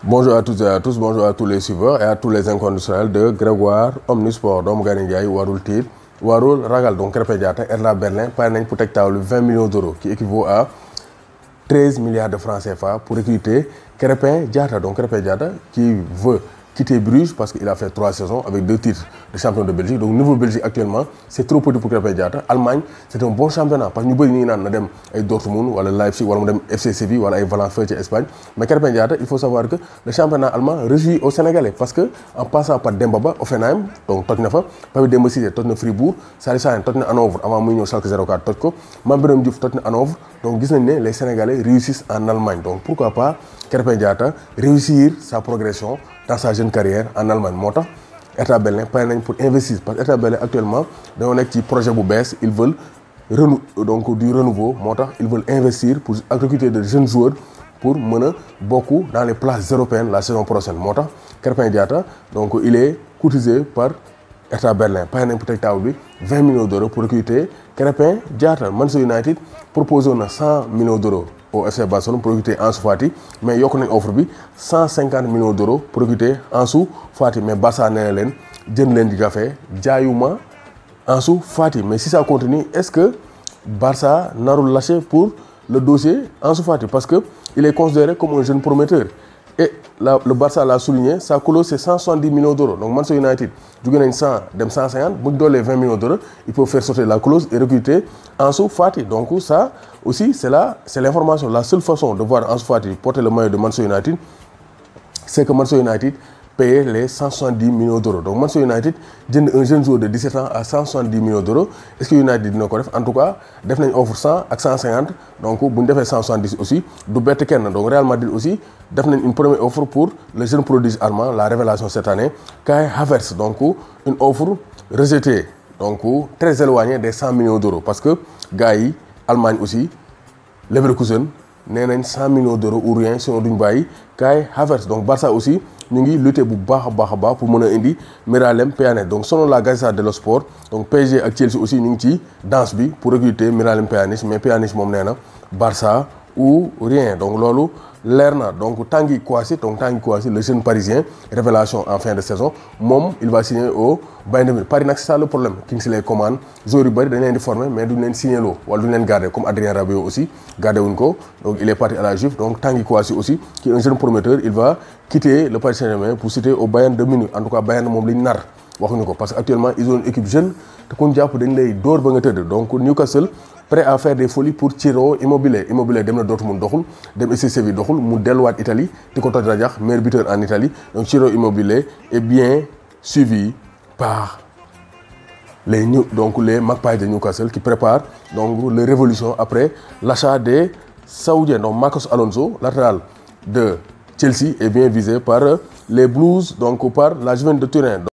Bonjour à toutes et à tous, bonjour à tous les suiveurs et à tous les inconditionnels de Grégoire Omnisport doomu Gane Ndiaye warul tiit warul ragal. Donc Krépin Diatta Hertha Berlin pare nañ pour teg table 20 millions d'euros qui équivaut à 13 milliards de francs CFA pour recruter Krépin Diatta. Donc Krépin Diatta qui veut quitter Bruges parce qu'il a fait 3 saisons avec 2 titres de champion de Belgique. Donc niveau Belgique actuellement c'est trop petit pour Krépin Diatta. Allemagne c'est un bon championnat parce que ñu bëri ñu ngi naan na dem ay Dortmund wala Leipzig wala mu dem FC Séville wala ay Valence fële ci Espagne. Mais Krépin Diatta il faut savoir que le championnat allemand réussit aux Sénégalais parce que en passant par Demba Ba Hoffenheim donc toj na fa Pape Demba Cissé toj na Fribourg Salif Sané toj na Hanovre avant muy ñëw Schalke 04 toj ko Mame Birame Diouf toj na Hanovre. Donc gis nañ ne les Sénégalais réussissent en Allemagne. Donc pourquoi pas Krépin Diatta réussir sa progression dans sa jeune carrière en Allemagne. moo tax Hertha Berlin pare nañ pour investir parce que Hertha Berlin actuellement dañoo nekk ci projet bu bees ils veulent donc du renouveau. moo tax ils veulent investir pour recruter de jeunes joueurs pour mën a bokk dans les places européennes la saison prochaine. moo tax Krépin Diatta donc il est courtisé par Hertha Berlin pare nañ pour teg table bi 20 millions d'euros pour recruter Krépin Diatta. Manchester United proposé na 100 millions d'euros au FC Barcelone pour recruter Ansu Fati mais yokk nañ offre bi 150 millions d'euros pour recruter Ansu Fati mais Barça nee na leen jënd leen di jafe jaayuma Ansu Fati. Mais si ça continue est-ce que Barça narul lâcher pour le dossier Ansu Fati parce que il est considéré comme un jeune prometteur et le Barça l'a souligné sa clause c'est 170 millions d'euros. Donc Manchester United jóge nañ 100 dem 150 bu ñu doolee 20 millions d'euros il faut faire sortir la clause et recruter Ansu Fati. Donc ça aussi c'est l'information. La seule façon de voir Ansu Fati porter le maillot de Manchester United c'est que Manchester United paye les 170 millions d'euros. Donc Manchester United jënd un jeune joueur de 17 ans à 170 millions d'euros. Est-ce que United dina ko def? En tout cas def nañ offre 100 ak 150 donc bu ñu defee 170 aussi du bett kenn. Donc Real Madrid aussi def nañ une première offre pour le jeune prodige allemand la révélation cette année Kai Havertz. Donc une offre rejetée donc très éloignée des 100 millions d'euros parce que gars yi Allemagne aussi Leverkusen nee nañ 100 millions d'euros ou rien sinon duñ bàyyi Kai Havertz. Donc Barça aussi ñu ngi lutter bu baax a baax pour mën a indi Miralem Pjanic. Donc selon la Gazzetta dello Sport donc PSG ak Chelsea aussi ñu ngi ci danse bi pour recruter Miralem Pjanic mais Pjanic moom nee na Barça ou rien. Donc loolu leer na. Donc Tanguy Kouassi le jeune parisien révélation en fin de saison moom il va signer au Bayern de Munich. Paris nag c'est ça le problème Kingsley Coman joueurs yu bëri dañ leen di former mais duñ leen signer loo wala duñ leen garder comme Adrien Rabiot aussi gardé wuñ ko. Donc il est parti à la Juve. Donc Tanguy Kouassi aussi qui est un jeune prometteur il va quitter le Paris Saint-Germain pour citer au Bayern de Munich. En tout cas Bayern moom liñ nar waxuñu ko parce que actuellement ils ont une équipe jeune te ku ñu jàpp dañ lay dóor ba nga tëdd. Donc Newcastle prêt à faire des folies pour Ciro Immobile dem na Dortmund doxul dem FC Séville doxul mu delluwaat Italie di ko toj rajax meilleur buteur en Italie. Donc Ciro Immobile est bien suivi par les Magpies de Newcastle qui préparent donc leur révolution après l'achat des Saoudiens. Donc Marcos Alonso latéral de Chelsea est bien visé par les Blues donc par la Juventus de Turin.